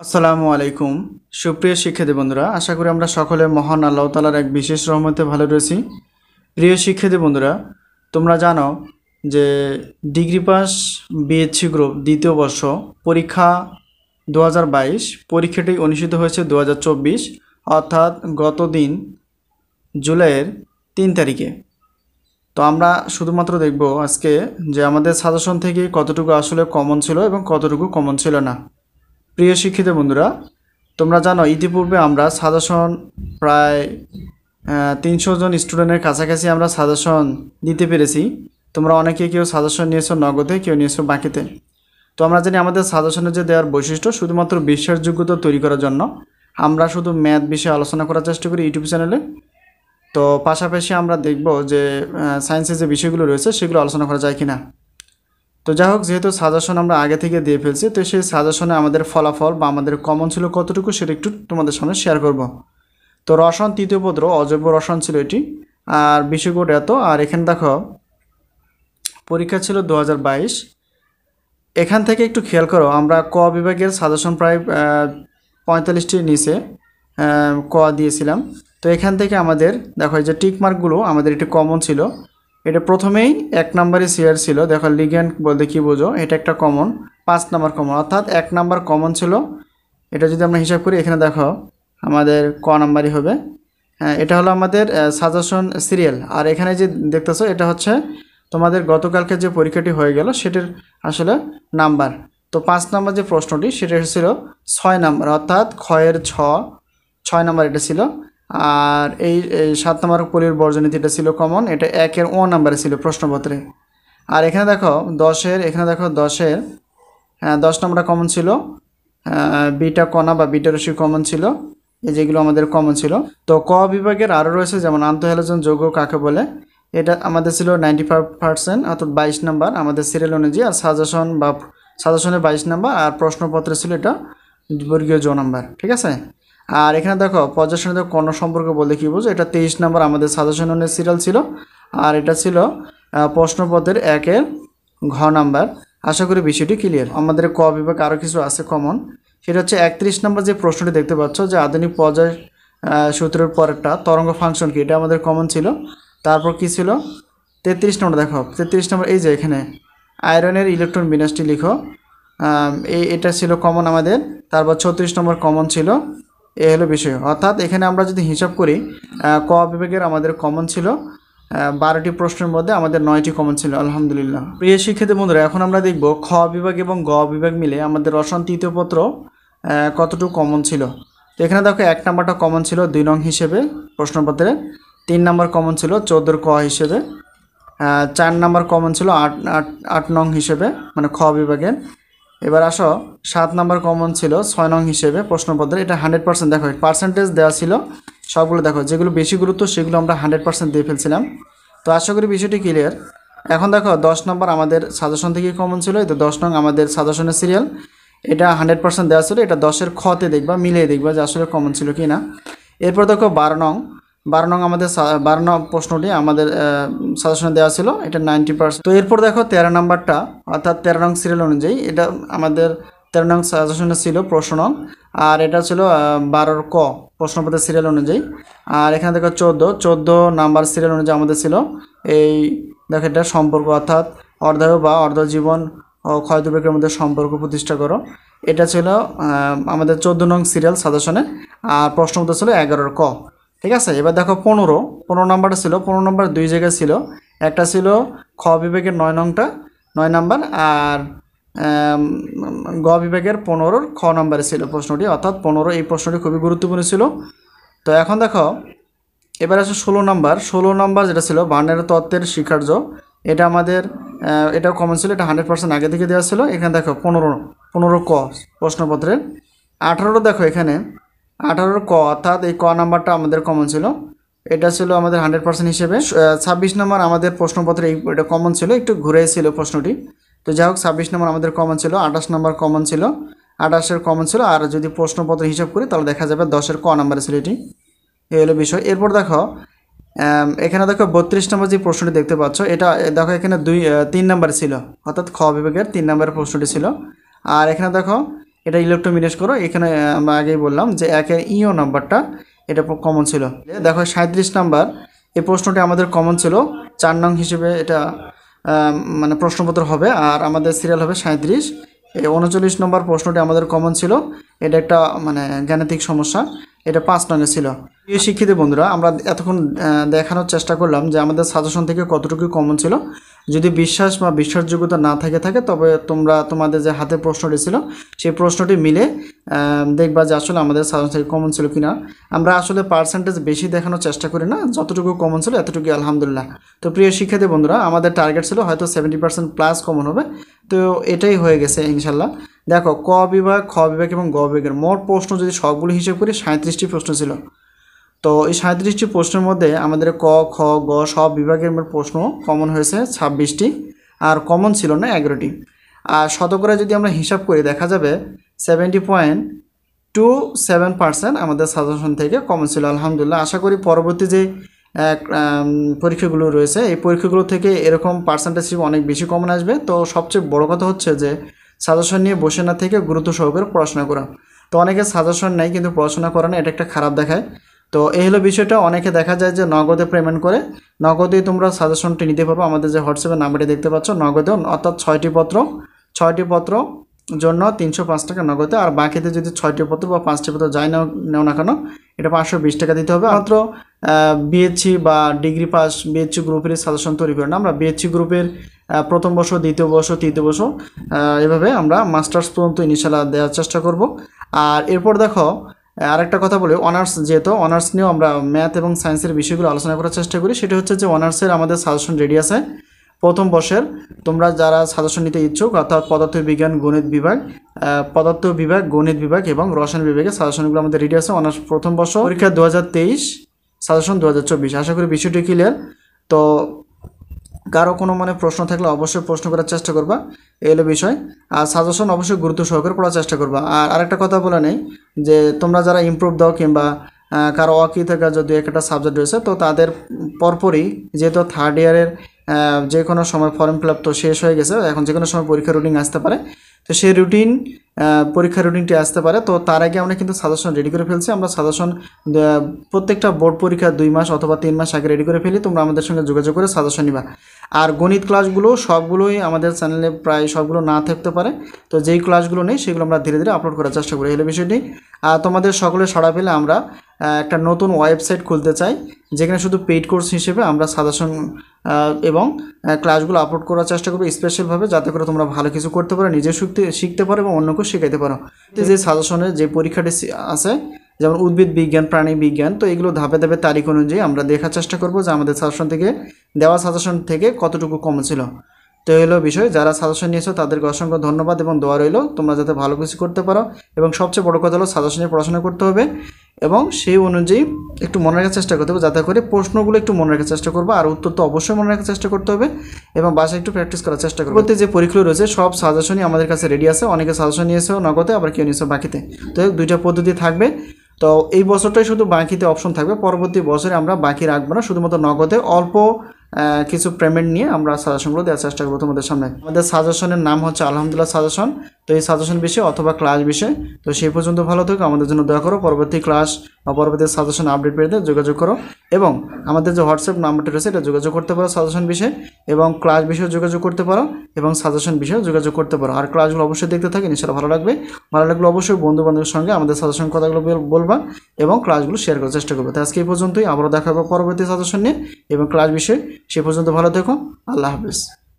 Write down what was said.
আসসালামু আলাইকুম সুপ্রিয় শিক্ষার্থী বন্ধুরা, আশা করি আমরা সকলে মহান আল্লাহ তাআলার এক বিশেষ রহমতে ভালো রয়েছি। প্রিয় শিক্ষার্থী বন্ধুরা, তোমরা জানো যে ডিগ্রি পাস বিএসসি গ্রুপ দ্বিতীয় বর্ষ পরীক্ষা 2022 পরীক্ষাটি অনুষ্ঠিত হয়েছে 2024 অর্থাৎ গত দিন জুলাইয়ের 3 তারিখে। তো আমরা শুধুমাত্র দেখব আজকে যে আমাদের সাজেশন থেকে কতটুকু আসলে কমন ছিল এবং কতটুকু কমন ছিল না। প্রিয় শিক্ষিত বন্ধুরা, তোমরা জানো ইতিপূর্বে আমরা সাজেশন প্রায় 300 জন স্টুডেন্টের কাছাকাছি আমরা সাজেশন দিতে পেরেছি। তোমরা অনেকে কেউ সাজেশন নিয়েছো নগদে, কেউ নিয়েছো বাকিতে। তো আমরা জানি আমাদের সাজেশনের যে দেওয়ার বৈশিষ্ট্য শুধুমাত্র বিশ্বাসযোগ্যতা তৈরি করার জন্য আমরা শুধু ম্যাথ বিষয়ে আলোচনা করার চেষ্টা করি ইউটিউব চ্যানেলে। তো পাশাপাশি আমরা দেখব যে সায়েন্সের যে বিষয়গুলো রয়েছে সেগুলো আলোচনা করা যায় কিনা। তো যাই হোক, যেহেতু সাজেশন আমরা আগে থেকে দিয়ে ফেলছি, তো সেই সাজেশনে আমাদের ফলাফল বা আমাদের কমন ছিল কতটুকু সেটা একটু তোমাদের সামনে শেয়ার করব। তো রসায়ন তৃতীয় পত্র অজৈব রসায়ন ছিল এটি, আর বিষয়কোড এত। আর এখানে দেখো পরীক্ষা ছিল 2022। এখান থেকে একটু খেয়াল করো, আমরা ক বিভাগের সাজেশন প্রায় 45টির নিচে ক দিয়েছিলাম। তো এখান থেকে আমাদের দেখো এই যে টিক মার্কগুলো আমাদের একটু কমন ছিল। এটা প্রথমেই 1 নম্বরে শেয়ার ছিল। দেখো লিগ্যান্ড বলতে কী বোঝো, এটা একটা কমন, 5 নম্বর কমন, অর্থাৎ 1 নম্বর কমন ছিল। এটা যদি আমরা হিসাব করি এখানে দেখো আমাদের ক নাম্বারই হবে। হ্যাঁ, এটা হলো আমাদের সাজেশন সিরিয়াল। আর এখানে যে দেখতেছো এটা হচ্ছে তোমাদের গতকালকে যে পরীক্ষাটি হয়ে গেল সেটার আসলে নাম্বার। তো 5 নম্বর যে প্রশ্নটি সেটা ছিল 6 নাম্বার, অর্থাৎ ক্ষয়ের 6 নাম্বার এটা ছিল। আর এই 7 নম্বর পলির বর্জনীতি এটা ছিল কমন, এটা 1-এর ও নাম্বারে ছিল প্রশ্নপত্রে। আর এখানে দেখো 10-এর 10 নম্বরটা কমন ছিল, বিটা কণা বা বিটা রশ্মি কমন ছিল। এই যেগুলো আমাদের কমন ছিল। তো ক বিভাগের আরও রয়েছে, যেমন আন্তঃহ্যালোজেন যৌগ কাকে বলে, এটা আমাদের ছিল 95%, অর্থাৎ 22 নাম্বার আমাদের সিরিয়াল অনুযায়ী। আর সাজেশনে 22 নাম্বার, আর প্রশ্নপত্রে ছিল এটা বর্গীয় জো নাম্বার। ঠিক আছে। আর এখানে দেখো পর্যায়সারণীতে কর্ণ সম্পর্ক বলতে কী বোঝো, এটা 23 নাম্বার আমাদের সাজেশন অনুযায়ী সিরিয়াল ছিল। আর এটা ছিল প্রশ্নপত্রের 1-এর ঘ নাম্বার। আশা করি বিষয়টি ক্লিয়ার। আমাদের ক বিভাগ আরও কিছু আছে কমন, সেটা হচ্ছে 31 নম্বর যে প্রশ্নটি দেখতে পাচ্ছ যে আধুনিক পর্যায় সূত্রের পরেরটা তরঙ্গ ফাংশন কি, এটা আমাদের কমন ছিল। তারপর কি ছিল 33 নম্বর, দেখো 33 নম্বর এই যে এখানে আয়রনের ইলেকট্রন বিন্যাসটি লিখো, এটা ছিল কমন আমাদের। তারপর 36 নম্বর কমন ছিল। এ হলো বিষয়, অর্থাৎ এখানে আমরা যদি হিসাব করি ক বিভাগের আমাদের কমন ছিল 12টি প্রশ্নের মধ্যে আমাদের 9টি কমন ছিল, আলহামদুলিল্লাহ। প্রিয় শিক্ষার্থী বন্ধুরা, এখন আমরা দেখব খ বিভাগ এবং গ বিভাগ মিলে আমাদের রসায়ন তৃতীয় পত্র কতটুকু কমন ছিল। তো এখানে দেখো 1 নাম্বারটা কমন ছিল 2 নং হিসেবে প্রশ্নপত্রে, 3 নাম্বার কমন ছিল 14-এর ক হিসেবে, 4 নাম্বার কমন ছিল 8 নং হিসেবে মানে খ বিভাগের। এবার আসো 7 নাম্বার কমন ছিল 6 নং হিসেবে প্রশ্নপত্রে। এটা 100%, দেখো পার্সেন্টেজ দেওয়া ছিল সবগুলো, দেখো যেগুলো বেশি গুরুত্ব সেগুলো আমরা 100% দিয়ে ফেলছিলাম। তো আশা করি বিষয়টি ক্লিয়ার। এখন দেখো 10 নম্বর আমাদের সাজেশন থেকে কমন ছিল, এই তো 10 নং আমাদের সাজেশনের সিরিয়াল, এটা 100% দেওয়া ছিল। এটা 10-এর খতে দেখবা, মিলিয়ে দেখবা যে আসলে কমন ছিল কি না। এরপর দেখো 12 নং আমাদের 12 নং প্রশ্নটি আমাদের সাজেশনে দেওয়া ছিল, এটা 90%। তো এরপর দেখো 13 নাম্বারটা, অর্থাৎ 13 নং সিরিয়াল অনুযায়ী এটা আমাদের 13 নং সাজেশনে ছিল প্রশ্ন নং। আর এটা ছিল 12-র ক প্রশ্নপত্রের সিরিয়াল অনুযায়ী। আর এখানে দেখো 14 নাম্বার সিরিয়াল অনুযায়ী আমাদের ছিল এই দেখো এটা সম্পর্ক, অর্থাৎ অর্ধায়ু বা অর্ধজীবন ও ক্ষয় দুর্ভিক্ষের মধ্যে সম্পর্ক প্রতিষ্ঠা করো। এটা ছিল আমাদের 14 নং সিরিয়াল সাজেশনে। আর প্রশ্নপত্র ছিল 11-র ক। ঠিক আছে। এবার দেখো 15 নাম্বারটা ছিল, 15 নাম্বার 2 জায়গায় ছিল। একটা ছিল খ বিভাগের 9 নাম্বার, আর গ বিভাগের 15-র খ নাম্বারে ছিল প্রশ্নটি, অর্থাৎ 15 এই প্রশ্নটি খুবই গুরুত্বপূর্ণ ছিল। তো এখন দেখো এবার আছে 16 নাম্বার যেটা ছিল বার্নের তত্ত্বের স্বীকার্য, এটা আমাদের এটাও কমন ছিল, এটা 100% আগে থেকে দেওয়া ছিল। এখানে দেখো 15 ক প্রশ্নপত্রের। 18 দেখো এখানে 18 ক, অর্থাৎ এই ক নাম্বারটা আমাদের কমন ছিল, এটা ছিল আমাদের 100% হিসেবে। 26 নম্বর আমাদের প্রশ্নপত্রে এটা কমন ছিল, একটু ঘুরে ছিল প্রশ্নটি। তো যাই হোক 26 নম্বর আমাদের কমন ছিল, 28 নম্বর কমন ছিল, 28-এর কমন ছিল। আর যদি প্রশ্নপত্র হিসাব করি তাহলে দেখা যাবে 10-এর ক নাম্বারে ছিল এটি। এই হলো বিষয়। এরপর দেখো এখানে দেখো 32 নম্বর যে প্রশ্নটি দেখতে পাচ্ছ, এটা দেখো এখানে 3 নাম্বার ছিল, অর্থাৎ খ বিভাগের 3 নম্বরের প্রশ্নটি ছিল। আর এখানে দেখো এটা ইলেকট্রোমিনেস করো। এখানে আমরা আগেই বললাম যে একের ইও নাম্বারটা এটা কমন ছিল। দেখো 37 নাম্বার এই প্রশ্নটি আমাদের কমন ছিল, 4 নং হিসেবে এটা মানে প্রশ্নপত্র হবে, আর আমাদের সিরিয়াল হবে 37। এই 39 নম্বর প্রশ্নটি আমাদের কমন ছিল, এটা একটা মানে গাণিতিক সমস্যা, এটা 5 নঙে ছিল। প্রিয় শিক্ষিত বন্ধুরা, আমরা এতক্ষণ দেখানোর চেষ্টা করলাম যে আমাদের সাজেশন থেকে কতটুকু কমন ছিল। যদি বিশ্বাস বা বিশ্বাসযোগ্যতা না থাকে তবে তোমরা তোমাদের যে হাতে প্রশ্নটি ছিল সেই প্রশ্নটি মিলে দেখবা যে আসলে আমাদের সাজেশন থেকে কমন ছিল কিনা। আমরা আসলে পার্সেন্টেজ বেশি দেখানোর চেষ্টা করি না, যতটুকু কমন ছিল এতটুকু আলহামদুলিল্লাহ। তো প্রিয় শিক্ষার্থী বন্ধুরা, আমাদের টার্গেট ছিল হয়তো 70% প্লাস কমন হবে, তো এটাই হয়ে গেছে ইনশাল্লাহ। দেখো ক বিভাগ, খ বিভাগ এবং গ বিভাগের মোট প্রশ্ন যদি সবগুলো হিসেব করি 37টি প্রশ্ন ছিল। তো এই 37টি প্রশ্নের মধ্যে আমাদের ক, খ, গ সব বিভাগের প্রশ্ন কমন হয়েছে 26টি, আর কমন ছিল না 11টি। আর শতকরা যদি আমরা হিসাব করি দেখা যাবে 70.27% আমাদের সাজেশন থেকে কমন ছিল আলহামদুলিল্লাহ। আশা করি পরবর্তী যে পরীক্ষাগুলো রয়েছে এই পরীক্ষাগুলো থেকে এরকম পার্সেন্টেজ অনেক বেশি কমন আসবে। তো সবচেয়ে বড় কথা হচ্ছে যে সাজেশন নিয়ে বসে না থেকে গুরুত্ব সহকারে পড়াশোনা করা। তো অনেকে সাজেশন নেয় কিন্তু পড়াশোনা করে না, এটা একটা খারাপ দেখায়। তো এই হলো বিষয়টা। অনেকে দেখা যায় যে নগদে পেমেন্ট করে, নগদেই তোমরা সাজেশনটি নিতে পারবো। আমাদের যে হোয়াটসঅ্যাপের নাম্বারটি দেখতে পাচ্ছ নগদে, অর্থাৎ 6টি পত্র জন্য 305 টাকা নগদে, আর বাকিতে যদি 6টি পত্র বা 5টি পত্র যাই নেও না কেন এটা 520 টাকা দিতে হবে। মাত্র বিএসসি বা ডিগ্রি পাস বিএসসি গ্রুপের সাজেশন তৈরি করি না, আমরা বিএসসি গ্রুপের প্রথম বর্ষ, দ্বিতীয় বর্ষ, তৃতীয় বর্ষ এভাবে আমরা মাস্টার্স পর্যন্ত ইনশাআল্লাহ দেওয়ার চেষ্টা করব। আর এরপর দেখো আরেকটা কথা বলি, অনার্স যেহেতু অনার্স নিয়েও আমরা ম্যাথ এবং সায়েন্সের বিষয়গুলো আলোচনা করার চেষ্টা করি। সেটা হচ্ছে যে অনার্সের আমাদের সাজেশন রেডি আছে প্রথম বর্ষের। তোমরা যারা সাজেশন নিতে ইচ্ছুক অর্থাৎ পদার্থ বিজ্ঞান গণিত বিভাগ এবং রসায়ন বিভাগের সাজেশনগুলো আমাদের রেডি আছে। অনার্স প্রথম বর্ষ পরীক্ষা 2023, সাজেশন 2024। আশা করি বিষয়টি ক্লিয়ার। তো কারো কোনো প্রশ্ন থাকলে অবশ্যই প্রশ্ন করার চেষ্টা করবা, এই হলো বিষয়। আর সাজেশন অবশ্যই গুরুত্ব সহকারে পড়ার চেষ্টা করবা। আর আরেকটা কথা বলে নেই যে তোমরা যারা ইমপ্রুভ দাও কিংবা কারো অকি থাকা যদি একটা সাবজেক্ট রয়েছে তো তাদের পরপরই যেহেতু থার্ড ইয়ারের যে কোনো সময় ফর্ম ফিল আপ তো শেষ হয়ে গেছে, এখন যে কোনো সময় পরীক্ষা রুটিন আসতে পারে। তো সেই পরীক্ষার রুটিনটি আসতে পারে। তো তার আগে আমরা কিন্তু সাজেশন রেডি করে ফেলছি। আমরা সাজেশন প্রত্যেকটা বোর্ড পরীক্ষা 2 মাস অথবা 3 মাস আগে রেডি করে ফেলি। তোমরা আমাদের সঙ্গে যোগাযোগ করে সাজেশন নিবা। আর গণিত ক্লাসগুলো সবগুলোই আমাদের চ্যানেলে প্রায় সবগুলো না থাকতে পারে, তো যেই ক্লাসগুলো নেই সেগুলো আমরা ধীরে ধীরে আপলোড করার চেষ্টা করি। এই বিষয়টি তোমাদের সকলের সাড়া পেলে আমরা একটা নতুন ওয়েবসাইট খুলতে চাই, যেখানে শুধু পেইড কোর্স হিসেবে আমরা সাজেশন এবং ক্লাসগুলো আপলোড করার চেষ্টা করবো স্পেশালভাবে, যাতে করে তোমরা ভালো কিছু করতে পারো, নিজে শিখতে পারো এবং অন্যকেও শেখাতে পারো। যে সাজেশনের যে পরীক্ষাটি আছে যেমন উদ্ভিদ বিজ্ঞান, প্রাণী বিজ্ঞান, তো এগুলো ধাপে ধাপে তারিখ অনুযায়ী আমরা দেখার চেষ্টা করব যে আমাদের সাজেশন থেকে দেওয়া সাজেশন থেকে কতটুকু কম ছিল। তো এই হলো বিষয়। যারা সাজেশন নিয়েছো তাদেরকে অসংখ্য ধন্যবাদ এবং দোয়া রইল তোমরা যাতে ভালো কিছু করতে পারো। এবং সবচেয়ে বড় কথা হলো সাজেশনে পড়াশোনা করতে হবে এবং সেই অনুযায়ী একটু মনে রাখার চেষ্টা করতে হবে, যাতে করে প্রশ্নগুলো একটু মনে রাখার চেষ্টা করবো, আর উত্তর তো অবশ্যই মনে রাখার চেষ্টা করতে হবে এবং বাসায় একটু প্র্যাকটিস করার চেষ্টা করবো। যে পরীক্ষা রয়েছে সব সাজেশনই আমাদের কাছে রেডি আছে। অনেকে সাজেশন নিয়েছেও নগদে, আবার কেউ নিয়েছেও বাকিতে। তো দুইটা পদ্ধতি থাকবে। তো এই বছরটাই শুধু বাকিতে অপশন থাকবে, পরবর্তী বছরে আমরা বাকি রাখবো না, শুধুমাত্র নগদে অল্প কিছু পেমেন্ট নিয়ে আমরা সাজেশনগুলো দেওয়ার চেষ্টা করবো তোমাদের সামনে। আমাদের সাজেশনের নাম হচ্ছে আলহামদুলিল্লাহ সাজেশন। তো এই সাজেশন বিষয় অথবা ক্লাস বিষয়। তো সেই পর্যন্ত ভালো থেকো, আমাদের জন্য দয়া করো। পরবর্তী ক্লাস বা পরবর্তী সাজেশন আপডেট পেতে যোগাযোগ করো এবং আমাদের যে হোয়াটসঅ্যাপ নাম্বারটা রয়েছে এটা যোগাযোগ করতে পারো সাজেশন বিষয়ে, এবং ক্লাস বিষয়ে যোগাযোগ করতে পারো এবং সাজেশন বিষয়ে যোগাযোগ করতে পারো। আর ক্লাসগুলো অবশ্যই দেখতে থাকি, ইনশাআল্লাহ ভালো লাগবে। ভালো লাগলে অবশ্যই বন্ধু বান্ধবের সঙ্গে আমাদের সাজেশন কথাগুলো বলবা এবং ক্লাসগুলো শেয়ার করার চেষ্টা করবো। তো আজকে এই পর্যন্তই, আবারও দেখা হবে পরবর্তী সাজেশন নিয়ে এবং ক্লাস বিষয়ে। সে পর্যন্ত ভালো থেকো, আল্লাহ হাফেজ।